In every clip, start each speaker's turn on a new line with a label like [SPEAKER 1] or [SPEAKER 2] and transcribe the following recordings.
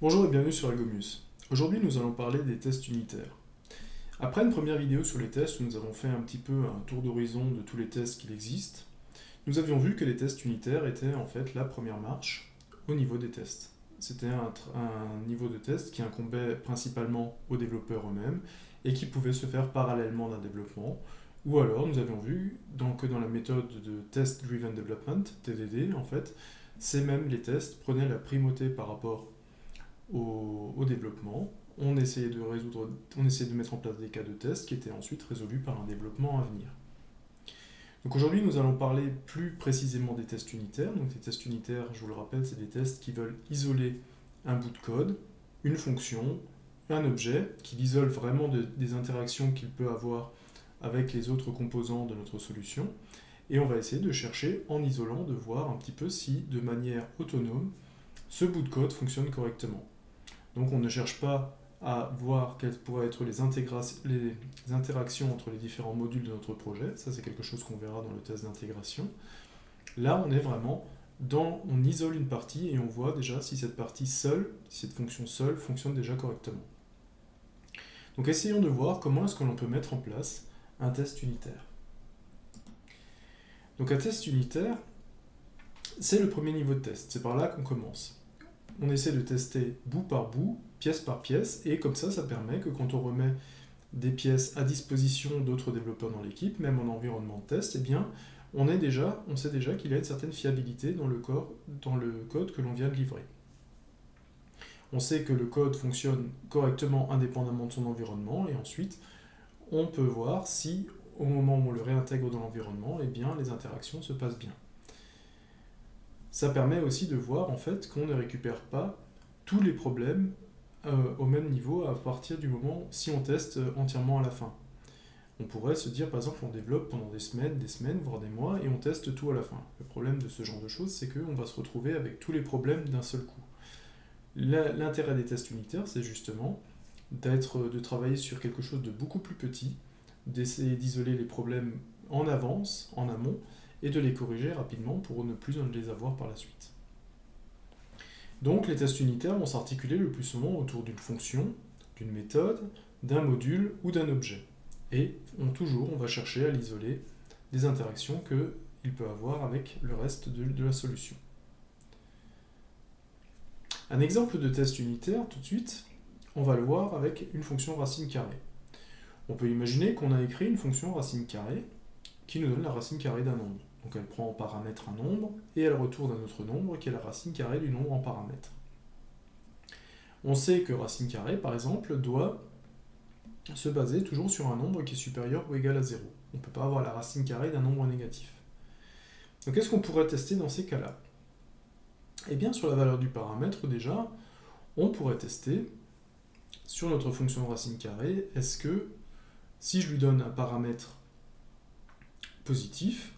[SPEAKER 1] Bonjour et bienvenue sur Algomus. Aujourd'hui nous allons parler des tests unitaires. Après une première vidéo sur les tests où nous avons fait un petit peu un tour d'horizon de tous les tests qu'il existe, nous avions vu que les tests unitaires étaient en fait la première marche au niveau des tests. C'était un niveau de test qui incombait principalement aux développeurs eux-mêmes et qui pouvait se faire parallèlement d'un développement. Ou alors nous avions vu que dans la méthode de Test Driven Development, TDD en fait, ces mêmes les tests prenaient la primauté par rapport au développement. On essayait de mettre en place des cas de test qui étaient ensuite résolus par un développement à venir. Donc aujourd'hui, nous allons parler plus précisément des tests unitaires. Donc les tests unitaires, je vous le rappelle, c'est des tests qui veulent isoler un bout de code, une fonction, un objet, qui l'isole vraiment des interactions qu'il peut avoir avec les autres composants de notre solution. Et on va essayer de chercher, en isolant, de voir un petit peu si, de manière autonome, ce bout de code fonctionne correctement. Donc on ne cherche pas à voir quelles pourraient être les interactions entre les différents modules de notre projet. Ça, c'est quelque chose qu'on verra dans le test d'intégration. Là, on est vraiment on isole une partie et on voit déjà si cette partie seule, si cette fonction seule, fonctionne déjà correctement. Donc essayons de voir comment est-ce que l'on peut mettre en place un test unitaire. Donc un test unitaire, c'est le premier niveau de test. C'est par là qu'on commence. On essaie de tester bout par bout, pièce par pièce, et comme ça permet que quand on remet des pièces à disposition d'autres développeurs dans l'équipe, même en environnement de test, eh bien, on sait déjà qu'il y a une certaine fiabilité dans le code que l'on vient de livrer. On sait que le code fonctionne correctement indépendamment de son environnement, et ensuite, on peut voir si, au moment où on le réintègre dans l'environnement, eh bien, les interactions se passent bien. Ça permet aussi de voir en fait qu'on ne récupère pas tous les problèmes au même niveau à partir du moment si on teste entièrement à la fin. On pourrait se dire par exemple on développe pendant des semaines, voire des mois, et on teste tout à la fin. Le problème de ce genre de choses, c'est qu'on va se retrouver avec tous les problèmes d'un seul coup. L'intérêt des tests unitaires, c'est justement de travailler sur quelque chose de beaucoup plus petit, d'essayer d'isoler les problèmes en avance, en amont, et de les corriger rapidement pour ne plus les avoir par la suite. Donc les tests unitaires vont s'articuler le plus souvent autour d'une fonction, d'une méthode, d'un module ou d'un objet. Et on va chercher à l'isoler des interactions qu'il peut avoir avec le reste de la solution. Un exemple de test unitaire, tout de suite, on va le voir avec une fonction racine carrée. On peut imaginer qu'on a écrit une fonction racine carrée qui nous donne la racine carrée d'un nombre. Donc elle prend en paramètre un nombre, et elle retourne un autre nombre qui est la racine carrée du nombre en paramètre. On sait que racine carrée, par exemple, doit se baser toujours sur un nombre qui est supérieur ou égal à 0. On ne peut pas avoir la racine carrée d'un nombre négatif. Donc qu'est-ce qu'on pourrait tester dans ces cas-là? Eh bien, sur la valeur du paramètre, déjà, on pourrait tester sur notre fonction racine carrée, est-ce que si je lui donne un paramètre positif,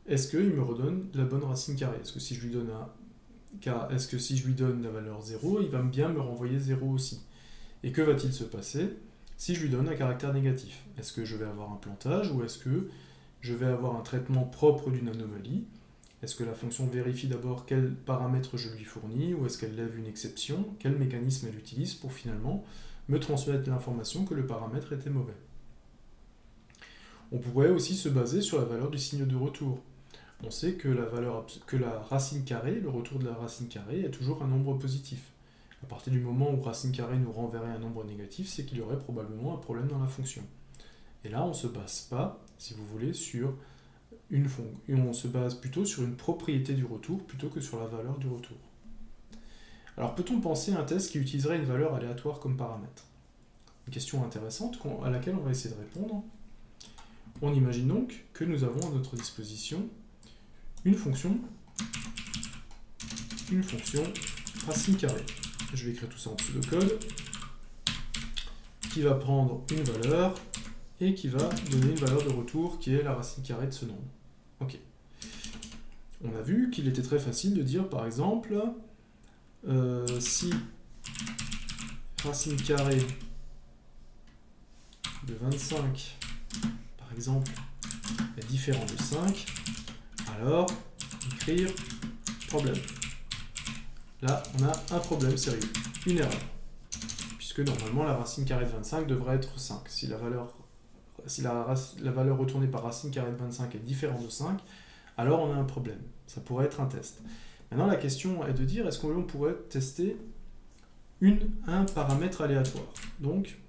[SPEAKER 1] est-ce qu'il me redonne la bonne racine carrée? Est-ce que si je lui donne la valeur 0, il va bien me renvoyer 0 aussi? Et que va-t-il se passer si je lui donne un caractère négatif? Est-ce que je vais avoir un plantage ou est-ce que je vais avoir un traitement propre d'une anomalie? Est-ce que la fonction vérifie d'abord quel paramètre je lui fournis ou est-ce qu'elle lève une exception? Quel mécanisme elle utilise pour finalement me transmettre l'information que le paramètre était mauvais? On pourrait aussi se baser sur la valeur du signe de retour. On sait que la racine carrée, le retour de la racine carrée, est toujours un nombre positif. À partir du moment où racine carrée nous renverrait un nombre négatif, c'est qu'il y aurait probablement un problème dans la fonction. Et là, on ne se base pas, si vous voulez, sur on se base plutôt sur une propriété du retour plutôt que sur la valeur du retour. Alors, peut-on penser à un test qui utiliserait une valeur aléatoire comme paramètre? Une question intéressante à laquelle on va essayer de répondre. On imagine donc que nous avons à notre disposition une fonction racine carrée. Je vais écrire tout ça en pseudocode, qui va prendre une valeur et qui va donner une valeur de retour qui est la racine carrée de ce nombre. Ok. On a vu qu'il était très facile de dire par exemple si racine carrée de 25 par exemple est différent de 5, alors écrire problème. là, on a un problème sérieux, une erreur. Puisque normalement, la racine carrée de 25 devrait être 5. Si la valeur retournée par racine carrée de 25 est différente de 5, alors on a un problème. Ça pourrait être un test. Maintenant, la question est de dire, est-ce qu'on pourrait tester un paramètre aléatoire? Donc,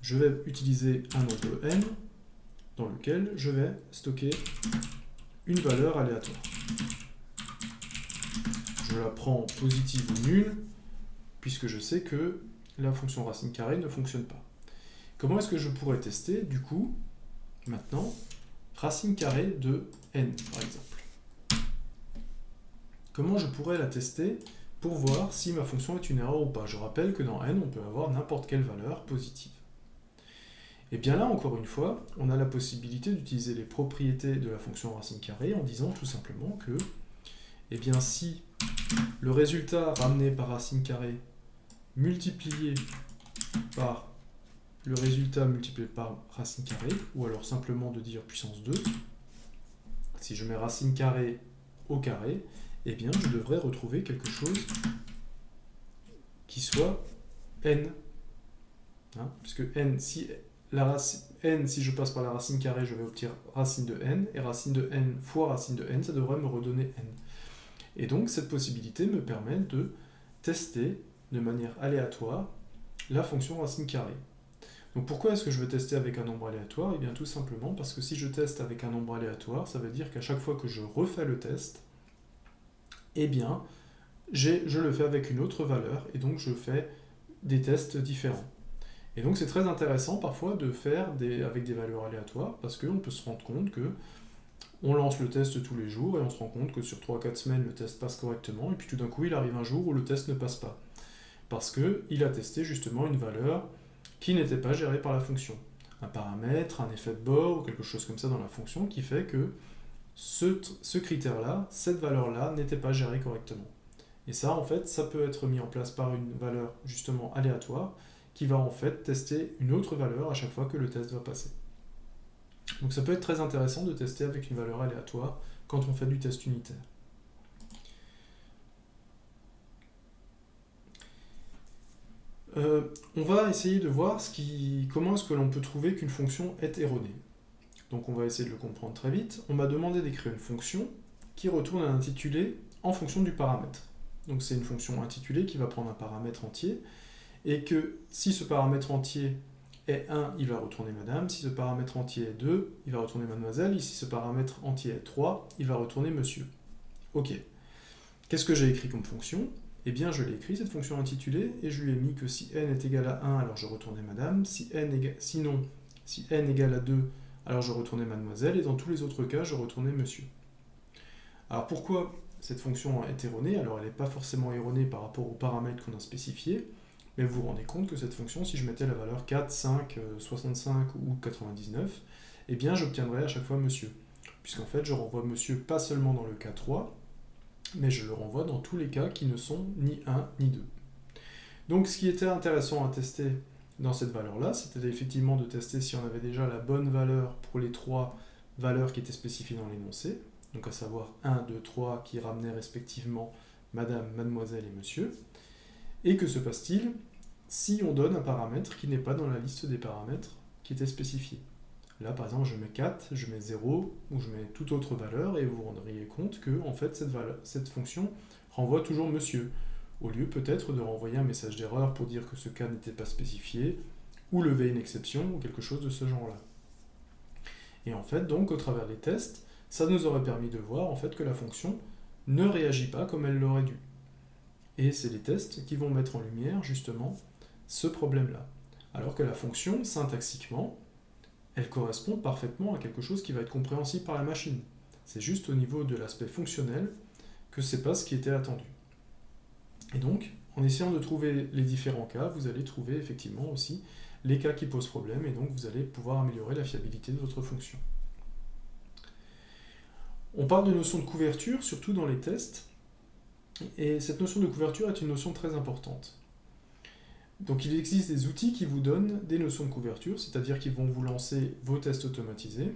[SPEAKER 1] je vais utiliser un nombre n dans lequel je vais stocker une valeur aléatoire. Je la prends positive ou nulle, puisque je sais que la fonction racine carrée ne fonctionne pas. Comment est-ce que je pourrais tester, du coup, maintenant, racine carrée de n, par exemple? Comment je pourrais la tester pour voir si ma fonction est une erreur ou pas? Je rappelle que dans n, on peut avoir n'importe quelle valeur positive. Et bien là, encore une fois, on a la possibilité d'utiliser les propriétés de la fonction racine carrée en disant tout simplement que, eh bien, si le résultat ramené par racine carrée multiplié par le résultat multiplié par racine carrée, ou alors simplement de dire puissance 2, si je mets racine carrée au carré, eh bien je devrais retrouver quelque chose qui soit n. Hein, puisque n, si je passe par la racine carrée, je vais obtenir racine de n, et racine de n fois racine de n, ça devrait me redonner n. Et donc cette possibilité me permet de tester de manière aléatoire la fonction racine carrée. Donc pourquoi est-ce que je veux tester avec un nombre aléatoire? Eh bien tout simplement parce que si je teste avec un nombre aléatoire, ça veut dire qu'à chaque fois que je refais le test, eh bien je le fais avec une autre valeur, et donc je fais des tests différents. Et donc c'est très intéressant parfois de faire avec des valeurs aléatoires, parce qu'on peut se rendre compte que on lance le test tous les jours, et on se rend compte que sur 3-4 semaines, le test passe correctement, et puis tout d'un coup, il arrive un jour où le test ne passe pas. Parce qu'il a testé justement une valeur qui n'était pas gérée par la fonction. Un paramètre, un effet de bord, ou quelque chose comme ça dans la fonction, qui fait que ce critère-là, cette valeur-là, n'était pas gérée correctement. Et ça, en fait, ça peut être mis en place par une valeur justement aléatoire, qui va en fait tester une autre valeur à chaque fois que le test va passer. Donc ça peut être très intéressant de tester avec une valeur aléatoire quand on fait du test unitaire. On va essayer de voir comment est-ce que l'on peut trouver qu'une fonction est erronée. Donc on va essayer de le comprendre très vite. On m'a demandé d'écrire une fonction qui retourne un intitulé en fonction du paramètre. Donc c'est une fonction intitulée qui va prendre un paramètre entier, et que si ce paramètre entier est 1, il va retourner madame, si ce paramètre entier est 2, il va retourner mademoiselle, et si ce paramètre entier est 3, il va retourner monsieur. Ok. Qu'est-ce que j'ai écrit comme fonction? Eh bien, je l'ai écrit, cette fonction intitulée, et je lui ai mis que si n est égal à 1, alors je retournais madame, si n égale à 2, alors je retournais mademoiselle, et dans tous les autres cas, je retournais monsieur. Alors pourquoi cette fonction est erronée? Alors elle n'est pas forcément erronée par rapport aux paramètres qu'on a spécifiés, mais vous vous rendez compte que cette fonction, si je mettais la valeur 4, 5, 65 ou 99, eh bien j'obtiendrais à chaque fois monsieur. Puisqu'en fait, je renvoie monsieur pas seulement dans le cas 3, mais je le renvoie dans tous les cas qui ne sont ni 1 ni 2. Donc ce qui était intéressant à tester dans cette valeur-là, c'était effectivement de tester si on avait déjà la bonne valeur pour les 3 valeurs qui étaient spécifiées dans l'énoncé, donc à savoir 1, 2, 3 qui ramenaient respectivement madame, mademoiselle et monsieur. Et que se passe-t-il si on donne un paramètre qui n'est pas dans la liste des paramètres qui étaient spécifiés? Là, par exemple, je mets 4, je mets 0, ou je mets toute autre valeur, et vous vous rendriez compte que en fait, cette fonction renvoie toujours monsieur, au lieu peut-être de renvoyer un message d'erreur pour dire que ce cas n'était pas spécifié, ou lever une exception, ou quelque chose de ce genre-là. Et en fait, donc, au travers des tests, ça nous aurait permis de voir en fait que la fonction ne réagit pas comme elle l'aurait dû. Et c'est les tests qui vont mettre en lumière, justement, ce problème-là. Alors que la fonction, syntaxiquement, elle correspond parfaitement à quelque chose qui va être compréhensible par la machine. C'est juste au niveau de l'aspect fonctionnel que c'est pas ce qui était attendu. Et donc, en essayant de trouver les différents cas, vous allez trouver effectivement aussi les cas qui posent problème, et donc vous allez pouvoir améliorer la fiabilité de votre fonction. On parle de notion de couverture, surtout dans les tests, et cette notion de couverture est une notion très importante. Donc il existe des outils qui vous donnent des notions de couverture, c'est-à-dire qu'ils vont vous lancer vos tests automatisés,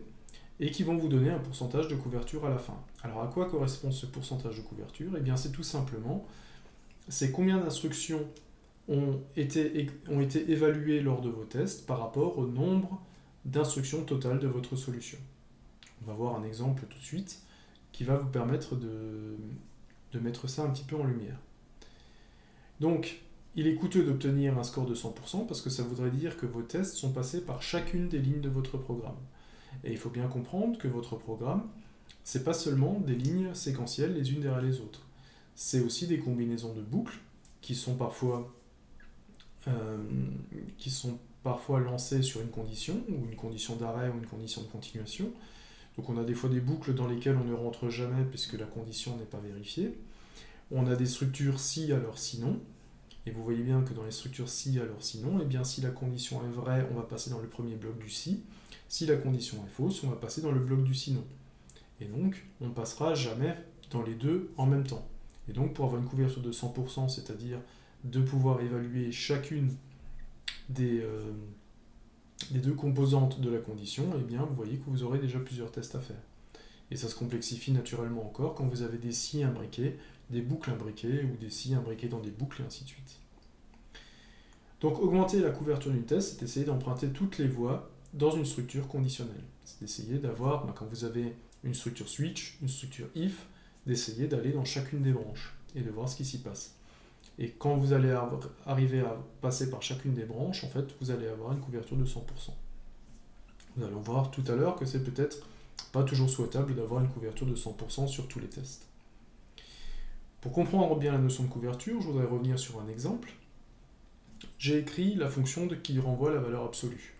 [SPEAKER 1] et qui vont vous donner un pourcentage de couverture à la fin. Alors à quoi correspond ce pourcentage de couverture? Eh bien c'est tout simplement c'est combien d'instructions ont été évaluées lors de vos tests par rapport au nombre d'instructions totales de votre solution. On va voir un exemple tout de suite qui va vous permettre de mettre ça un petit peu en lumière. Donc, il est coûteux d'obtenir un score de 100% parce que ça voudrait dire que vos tests sont passés par chacune des lignes de votre programme. Et il faut bien comprendre que votre programme, c'est pas seulement des lignes séquentielles les unes derrière les autres. C'est aussi des combinaisons de boucles qui sont parfois lancées sur une condition, ou une condition d'arrêt ou une condition de continuation. Donc on a des fois des boucles dans lesquelles on ne rentre jamais puisque la condition n'est pas vérifiée. On a des structures si alors sinon. Et vous voyez bien que dans les structures si alors sinon, eh bien si la condition est vraie, on va passer dans le premier bloc du si. Si la condition est fausse, on va passer dans le bloc du sinon. Et donc, on ne passera jamais dans les deux en même temps. Et donc, pour avoir une couverture de 100%, c'est-à-dire de pouvoir évaluer chacune des deux composantes de la condition, eh bien, vous voyez que vous aurez déjà plusieurs tests à faire. Et ça se complexifie naturellement encore quand vous avez des si imbriqués, des boucles imbriquées, ou des si imbriqués dans des boucles, et ainsi de suite. Donc, augmenter la couverture du test, c'est essayer d'emprunter toutes les voies dans une structure conditionnelle. C'est d'essayer d'avoir, quand vous avez une structure switch, une structure if, d'essayer d'aller dans chacune des branches et de voir ce qui s'y passe. Et quand vous allez arriver à passer par chacune des branches, en fait, vous allez avoir une couverture de 100%. Nous allons voir tout à l'heure que c'est peut-être pas toujours souhaitable d'avoir une couverture de 100% sur tous les tests. Pour comprendre bien la notion de couverture, je voudrais revenir sur un exemple. J'ai écrit la fonction qui renvoie la valeur absolue.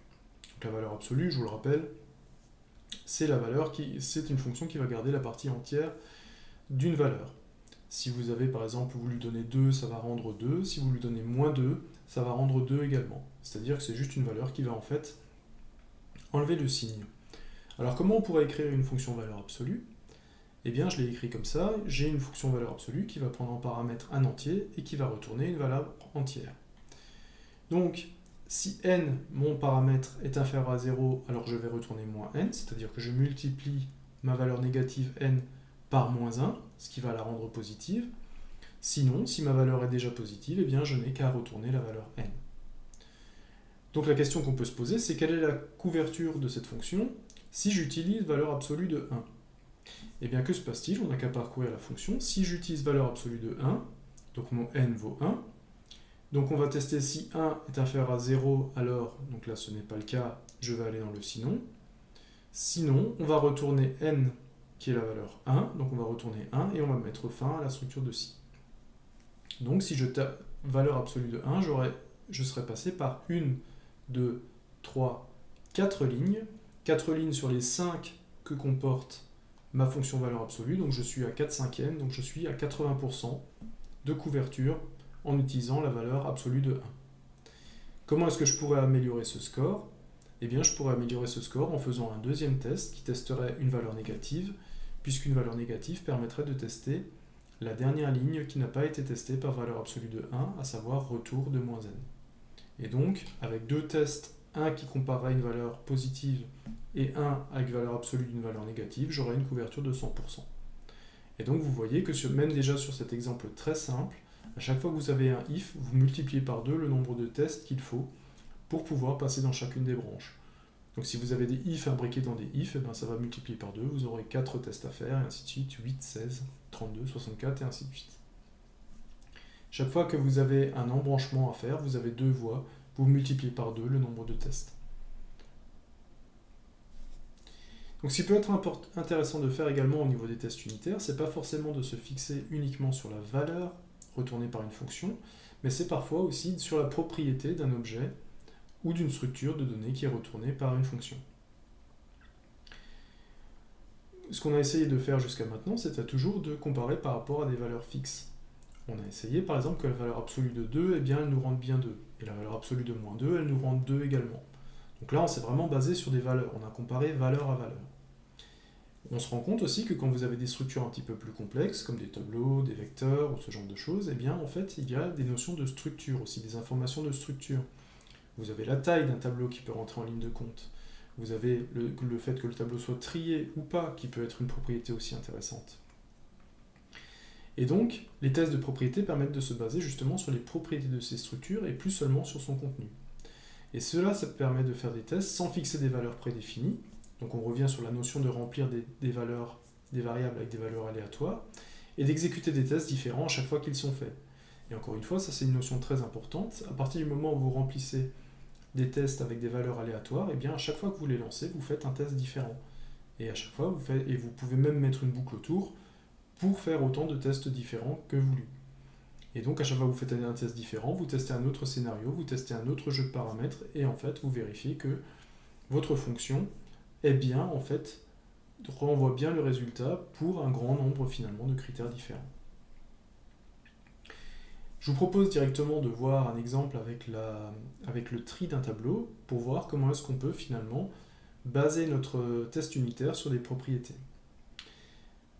[SPEAKER 1] Donc la valeur absolue, je vous le rappelle, c'est une fonction qui va garder la partie entière d'une valeur. Si vous avez par exemple, vous lui donnez 2, ça va rendre 2. Si vous lui donnez moins 2, ça va rendre 2 également. C'est-à-dire que c'est juste une valeur qui va en fait enlever le signe. Alors comment on pourrait écrire une fonction valeur absolue ? Eh bien je l'ai écrit comme ça, j'ai une fonction valeur absolue qui va prendre en paramètre un entier et qui va retourner une valeur entière. Donc si n, mon paramètre, est inférieur à 0, alors je vais retourner moins n, c'est-à-dire que je multiplie ma valeur négative n par moins 1, ce qui va la rendre positive. Sinon, si ma valeur est déjà positive, eh bien je n'ai qu'à retourner la valeur n. Donc la question qu'on peut se poser, c'est quelle est la couverture de cette fonction si j'utilise valeur absolue de 1 ? Eh bien que se passe-t-il ? On n'a qu'à parcourir la fonction. Si j'utilise valeur absolue de 1, donc mon n vaut 1, donc on va tester si 1 est inférieur à 0, alors, donc là ce n'est pas le cas, je vais aller dans le sinon. Sinon, on va retourner n qui est la valeur 1, donc on va retourner 1 et on va mettre fin à la structure de si. Donc si je tape valeur absolue de 1, je serais passé par 1, 2, 3, 4 lignes. 4 lignes sur les 5 que comporte ma fonction valeur absolue, donc je suis à 4/5, donc je suis à 80% de couverture en utilisant la valeur absolue de 1. Comment est-ce que je pourrais améliorer ce score ? Eh bien, je pourrais améliorer ce score en faisant un deuxième test qui testerait une valeur négative, puisqu'une valeur négative permettrait de tester la dernière ligne qui n'a pas été testée par valeur absolue de 1, à savoir retour de moins n. Et donc, avec deux tests, un qui comparerait une valeur positive et un avec valeur absolue d'une valeur négative, j'aurai une couverture de 100%. Et donc, vous voyez que même déjà sur cet exemple très simple, à chaque fois que vous avez un if, vous multipliez par 2 le nombre de tests qu'il faut pour pouvoir passer dans chacune des branches. Donc si vous avez des if imbriqués dans des if, eh bien ça va multiplier par 2, vous aurez 4 tests à faire, et ainsi de suite, 8, 16, 32, 64, et ainsi de suite. Chaque fois que vous avez un embranchement à faire, vous avez deux voies, vous multipliez par 2 le nombre de tests. Donc ce qui peut être intéressant de faire également au niveau des tests unitaires, c'est pas forcément de se fixer uniquement sur la valeur retournée par une fonction, mais c'est parfois aussi sur la propriété d'un objet ou d'une structure de données qui est retournée par une fonction. Ce qu'on a essayé de faire jusqu'à maintenant, c'était toujours de comparer par rapport à des valeurs fixes. On a essayé par exemple que la valeur absolue de 2, eh bien, elle nous rende bien 2, et la valeur absolue de moins 2, elle nous rende 2 également. Donc là, on s'est vraiment basé sur des valeurs, on a comparé valeur à valeur. On se rend compte aussi que quand vous avez des structures un petit peu plus complexes, comme des tableaux, des vecteurs, ou ce genre de choses, eh bien, en fait, il y a des notions de structure aussi, des informations de structure. Vous avez la taille d'un tableau qui peut rentrer en ligne de compte. Vous avez le fait que le tableau soit trié ou pas, qui peut être une propriété aussi intéressante. Et donc, les tests de propriété permettent de se baser justement sur les propriétés de ces structures et plus seulement sur son contenu. Et cela, ça permet de faire des tests sans fixer des valeurs prédéfinies. Donc on revient sur la notion de remplir des variables avec des valeurs aléatoires, et d'exécuter des tests différents à chaque fois qu'ils sont faits. Et encore une fois, ça c'est une notion très importante. À partir du moment où vous remplissez des tests avec des valeurs aléatoires, et bien à chaque fois que vous les lancez, vous faites un test différent. Et à chaque fois, vous pouvez même mettre une boucle autour pour faire autant de tests différents que voulu. Et donc à chaque fois que vous faites un test différent, vous testez un autre scénario, vous testez un autre jeu de paramètres, et en fait vous vérifiez que votre fonction est bien, en fait, renvoie bien le résultat pour un grand nombre finalement de critères différents. Je vous propose directement de voir un exemple avec le tri d'un tableau pour voir comment est-ce qu'on peut finalement baser notre test unitaire sur des propriétés.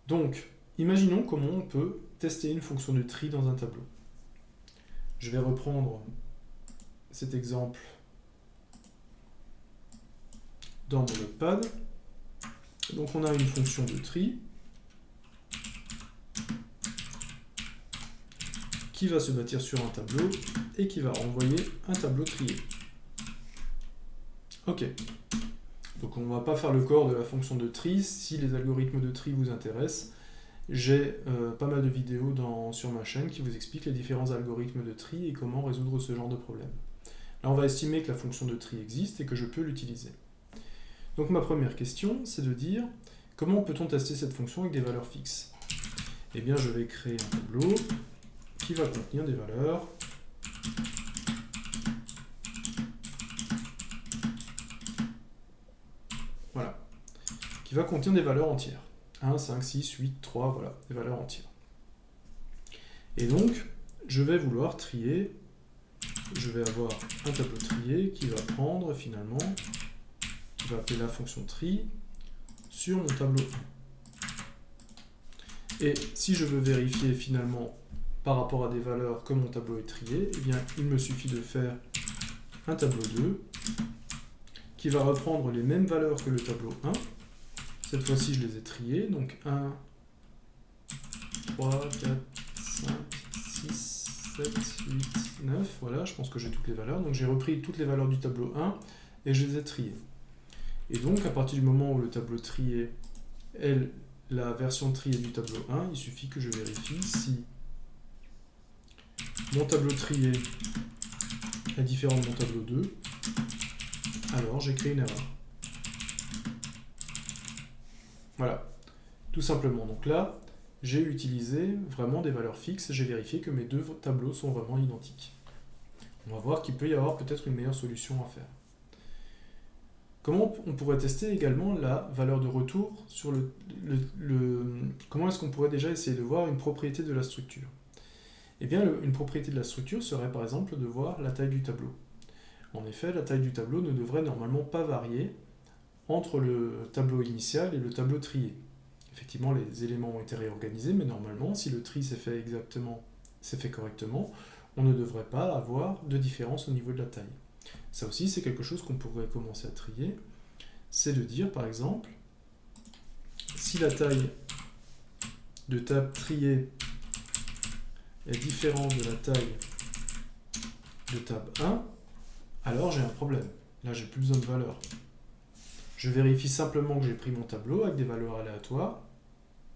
[SPEAKER 1] Donc, imaginons comment on peut tester une fonction de tri dans un tableau. Je vais reprendre cet exemple dans mon notepad. Donc on a une fonction de tri qui va se bâtir sur un tableau et qui va renvoyer un tableau trié. Ok. Donc on ne va pas faire le corps de la fonction de tri. Si les algorithmes de tri vous intéressent, j'ai pas mal de vidéos sur ma chaîne qui vous expliquent les différents algorithmes de tri et comment résoudre ce genre de problème. Là on va estimer que la fonction de tri existe et que je peux l'utiliser. Donc ma première question, c'est de dire comment peut-on tester cette fonction avec des valeurs fixes? Eh bien, je vais créer un tableau qui va contenir des valeurs. Voilà. Qui va contenir des valeurs entières. 1, 5, 6, 8, 3, voilà, des valeurs entières. Et donc, je vais vouloir trier. Je vais avoir un tableau trié qui va prendre finalement, qui va appeler la fonction tri sur mon tableau 1. Et si je veux vérifier finalement par rapport à des valeurs que mon tableau est trié, eh bien il me suffit de faire un tableau 2 qui va reprendre les mêmes valeurs que le tableau 1. Cette fois-ci je les ai triées, donc 1, 3, 4, 5, 6, 7, 8, 9, voilà, je pense que j'ai toutes les valeurs. Donc j'ai repris toutes les valeurs du tableau 1 et je les ai triées. Et donc à partir du moment où le tableau trié est la version triée du tableau 1, il suffit que je vérifie si mon tableau trié est différent de mon tableau 2, alors j'ai créé une erreur. Voilà, tout simplement. Donc là, j'ai utilisé vraiment des valeurs fixes, j'ai vérifié que mes deux tableaux sont vraiment identiques. On va voir qu'il peut y avoir peut-être une meilleure solution à faire. Comment on pourrait tester également la valeur de retour sur comment est-ce qu'on pourrait déjà essayer de voir une propriété de la structure? Eh bien, une propriété de la structure serait par exemple de voir la taille du tableau. En effet, la taille du tableau ne devrait normalement pas varier entre le tableau initial et le tableau trié. Effectivement, les éléments ont été réorganisés, mais normalement, si le tri s'est fait correctement, on ne devrait pas avoir de différence au niveau de la taille. Ça aussi, c'est quelque chose qu'on pourrait commencer à trier. C'est de dire, par exemple, si la taille de table triée est différente de la taille de table 1, alors j'ai un problème. Là, j'ai plus besoin de valeur. Je vérifie simplement que j'ai pris mon tableau avec des valeurs aléatoires.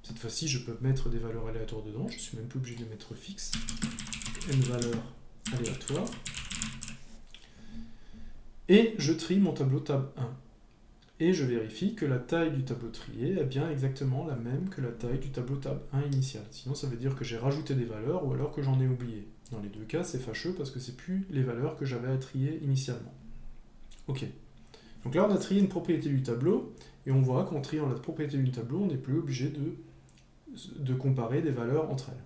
[SPEAKER 1] Cette fois-ci, je peux mettre des valeurs aléatoires dedans. Je ne suis même plus obligé de mettre fixe. Une valeur aléatoire. Et je trie mon tableau table 1. Et je vérifie que la taille du tableau trié est bien exactement la même que la taille du tableau table 1 initial. Sinon, ça veut dire que j'ai rajouté des valeurs ou alors que j'en ai oublié. Dans les deux cas, c'est fâcheux parce que c'est plus les valeurs que j'avais à trier initialement. Ok. Donc là, on a trié une propriété du tableau, et on voit qu'en triant la propriété du tableau, on n'est plus obligé de comparer des valeurs entre elles.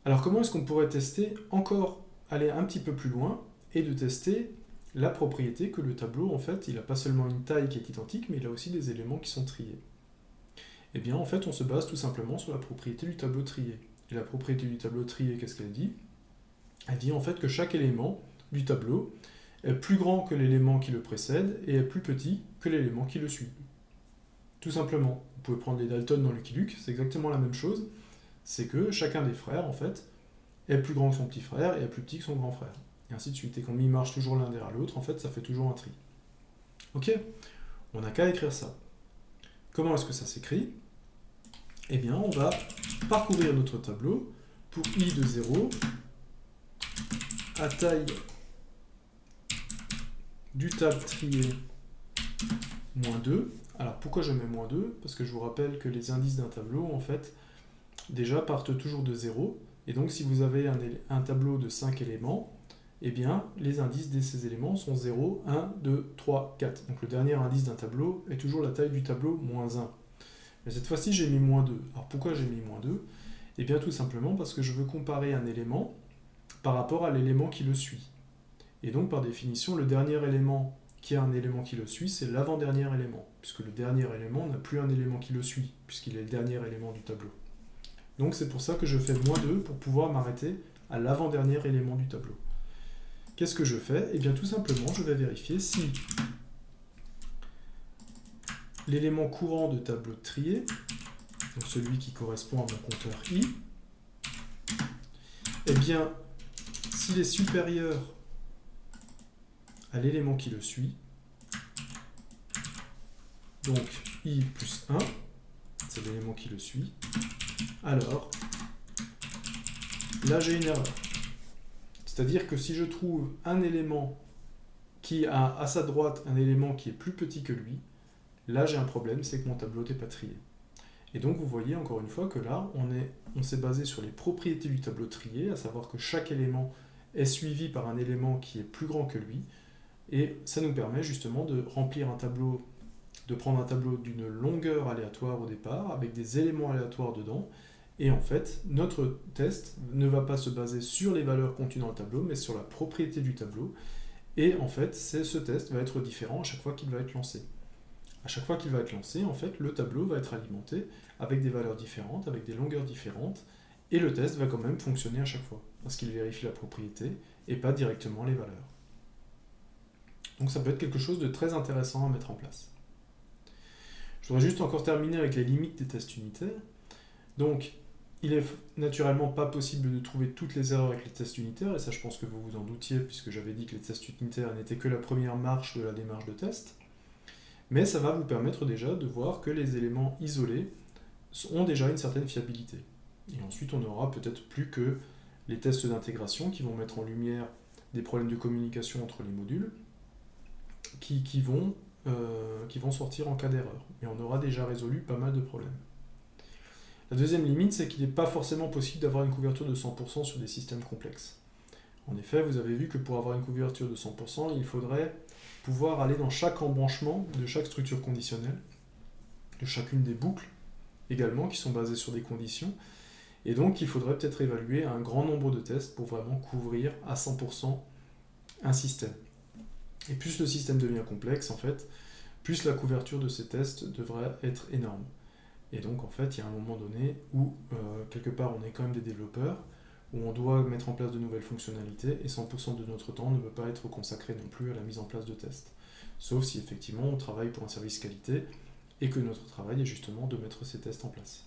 [SPEAKER 1] Alors comment est-ce qu'on pourrait tester encore, aller un petit peu plus loin, et de tester la propriété que le tableau, en fait, il n'a pas seulement une taille qui est identique, mais il a aussi des éléments qui sont triés. Eh bien, en fait, on se base tout simplement sur la propriété du tableau trié. Et la propriété du tableau trié, qu'est-ce qu'elle dit? Elle dit en fait que chaque élément du tableau est plus grand que l'élément qui le précède et est plus petit que l'élément qui le suit. Tout simplement. Vous pouvez prendre les Dalton dans Lucky Luke, c'est exactement la même chose. c'est que chacun des frères, en fait, est plus grand que son petit frère et est plus petit que son grand frère. Et ainsi de suite. Et comme ils marchent toujours l'un derrière l'autre, en fait, ça fait toujours un tri. Ok, on n'a qu'à écrire ça. Comment est-ce que ça s'écrit? Eh bien, on va parcourir notre tableau pour i de 0 à taille du tab trié moins 2. Alors, pourquoi je mets moins 2? Parce que je vous rappelle que les indices d'un tableau, en fait, déjà partent toujours de 0. Et donc, si vous avez un tableau de 5 éléments, eh bien, les indices de ces éléments sont 0, 1, 2, 3, 4. Donc, le dernier indice d'un tableau est toujours la taille du tableau moins 1. Mais cette fois-ci, j'ai mis moins 2. Alors, pourquoi j'ai mis moins 2? Eh bien, tout simplement parce que je veux comparer un élément par rapport à l'élément qui le suit. Et donc, par définition, le dernier élément qui a un élément qui le suit, c'est l'avant-dernier élément, puisque le dernier élément n'a plus un élément qui le suit, puisqu'il est le dernier élément du tableau. Donc c'est pour ça que je fais moins 2 pour pouvoir m'arrêter à l'avant-dernier élément du tableau. Qu'est-ce que je fais? Eh bien tout simplement, je vais vérifier si l'élément courant de tableau trié, donc celui qui correspond à mon compteur i, eh bien s'il est supérieur à l'élément qui le suit, donc i plus 1, c'est l'élément qui le suit, alors là j'ai une erreur. C'est-à-dire que si je trouve un élément qui a à sa droite un élément qui est plus petit que lui, là j'ai un problème, c'est que mon tableau n'est pas trié. Et donc vous voyez encore une fois que là on s'est basé sur les propriétés du tableau trié, à savoir que chaque élément est suivi par un élément qui est plus grand que lui, et ça nous permet justement de remplir un tableau, de prendre un tableau d'une longueur aléatoire au départ, avec des éléments aléatoires dedans, et en fait, notre test ne va pas se baser sur les valeurs contenues dans le tableau, mais sur la propriété du tableau, et en fait, ce test va être différent à chaque fois qu'il va être lancé. À chaque fois qu'il va être lancé, en fait, le tableau va être alimenté avec des valeurs différentes, avec des longueurs différentes, et le test va quand même fonctionner à chaque fois, parce qu'il vérifie la propriété, et pas directement les valeurs. Donc ça peut être quelque chose de très intéressant à mettre en place. Je voudrais juste encore terminer avec les limites des tests unitaires. Donc, il est naturellement pas possible de trouver toutes les erreurs avec les tests unitaires, et ça je pense que vous vous en doutiez, puisque j'avais dit que les tests unitaires n'étaient que la première marche de la démarche de test. Mais ça va vous permettre déjà de voir que les éléments isolés ont déjà une certaine fiabilité. Et ensuite, on n'aura peut-être plus que les tests d'intégration qui vont mettre en lumière des problèmes de communication entre les modules, qui vont sortir en cas d'erreur. Et on aura déjà résolu pas mal de problèmes. La deuxième limite, c'est qu'il n'est pas forcément possible d'avoir une couverture de 100% sur des systèmes complexes. En effet, vous avez vu que pour avoir une couverture de 100%, il faudrait pouvoir aller dans chaque embranchement de chaque structure conditionnelle, de chacune des boucles également, qui sont basées sur des conditions, et donc il faudrait peut-être évaluer un grand nombre de tests pour vraiment couvrir à 100% un système. Et plus le système devient complexe, en fait, plus la couverture de ces tests devrait être énorme. Et donc, en fait, il y a un moment donné où, quelque part, on est quand même des développeurs, où on doit mettre en place de nouvelles fonctionnalités, et 100% de notre temps ne peut pas être consacré non plus à la mise en place de tests. Sauf si, effectivement, on travaille pour un service qualité, et que notre travail est justement de mettre ces tests en place.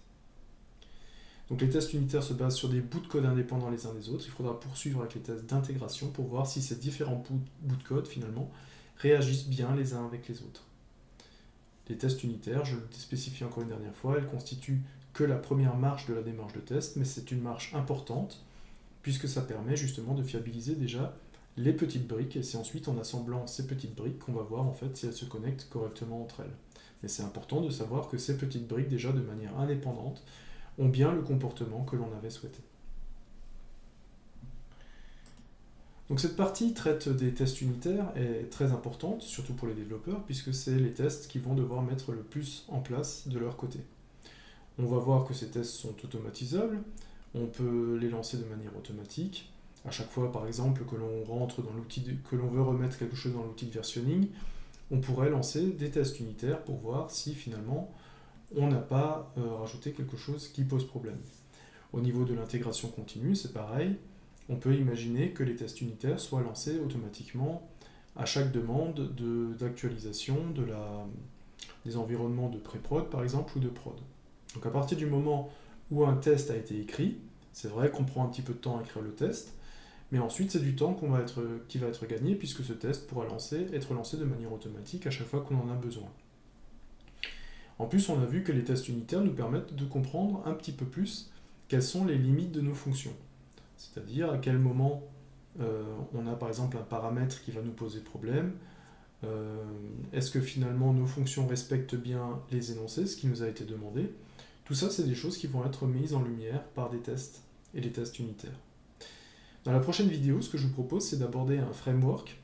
[SPEAKER 1] Donc les tests unitaires se basent sur des bouts de code indépendants les uns des autres. Il faudra poursuivre avec les tests d'intégration pour voir si ces différents bouts de code, finalement, réagissent bien les uns avec les autres. Les tests unitaires, je le spécifie encore une dernière fois, elles constituent que la première marche de la démarche de test, mais c'est une marche importante, puisque ça permet justement de fiabiliser déjà les petites briques, et c'est ensuite en assemblant ces petites briques qu'on va voir en fait si elles se connectent correctement entre elles. Mais c'est important de savoir que ces petites briques, déjà de manière indépendante, ont bien le comportement que l'on avait souhaité. Donc cette partie traite des tests unitaires est très importante, surtout pour les développeurs, puisque c'est les tests qui vont devoir mettre le plus en place de leur côté. On va voir que ces tests sont automatisables, on peut les lancer de manière automatique. À chaque fois, par exemple, que l'on rentre dans l'outil, que l'on veut remettre quelque chose dans l'outil de versionning, on pourrait lancer des tests unitaires pour voir si finalement on n'a pas rajouté quelque chose qui pose problème. Au niveau de l'intégration continue, c'est pareil. On peut imaginer que les tests unitaires soient lancés automatiquement à chaque demande d'actualisation des environnements de pré-prod, par exemple, ou de prod. Donc à partir du moment où un test a été écrit. C'est vrai qu'on prend un petit peu de temps à écrire le test, mais ensuite c'est du temps qui va être gagné puisque ce test pourra être lancé de manière automatique à chaque fois qu'on en a besoin. En plus, on a vu que les tests unitaires nous permettent de comprendre un petit peu plus quelles sont les limites de nos fonctions. C'est-à-dire à quel moment on a par exemple un paramètre qui va nous poser problème. Est-ce que finalement nos fonctions respectent bien les énoncés, ce qui nous a été demandé. Tout ça, c'est des choses qui vont être mises en lumière par des tests et les tests unitaires. Dans la prochaine vidéo, ce que je vous propose, c'est d'aborder un framework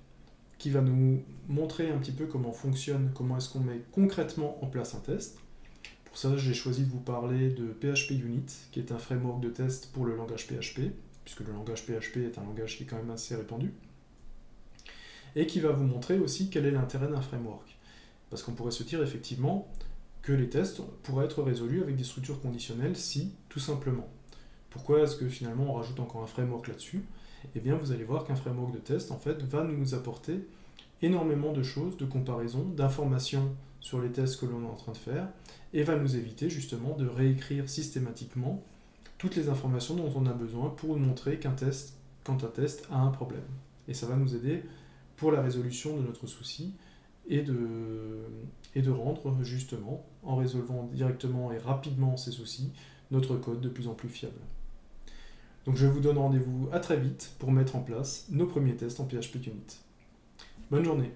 [SPEAKER 1] qui va nous montrer un petit peu comment fonctionne, comment est-ce qu'on met concrètement en place un test. Pour ça, j'ai choisi de vous parler de PHP Unit, qui est un framework de test pour le langage PHP, puisque le langage PHP est un langage qui est quand même assez répandu, et qui va vous montrer aussi quel est l'intérêt d'un framework. Parce qu'on pourrait se dire effectivement que les tests pourraient être résolus avec des structures conditionnelles si, tout simplement. Pourquoi est-ce que finalement on rajoute encore un framework là-dessus? Eh bien, vous allez voir qu'un framework de test, en fait, va nous apporter énormément de choses, de comparaisons, d'informations sur les tests que l'on est en train de faire, et va nous éviter justement de réécrire systématiquement toutes les informations dont on a besoin pour nous montrer quand un test a un problème. Et ça va nous aider pour la résolution de notre souci et de rendre justement, en résolvant directement et rapidement ces soucis, notre code de plus en plus fiable. Donc je vous donne rendez-vous à très vite pour mettre en place nos premiers tests en PHP Unit. Bonne journée!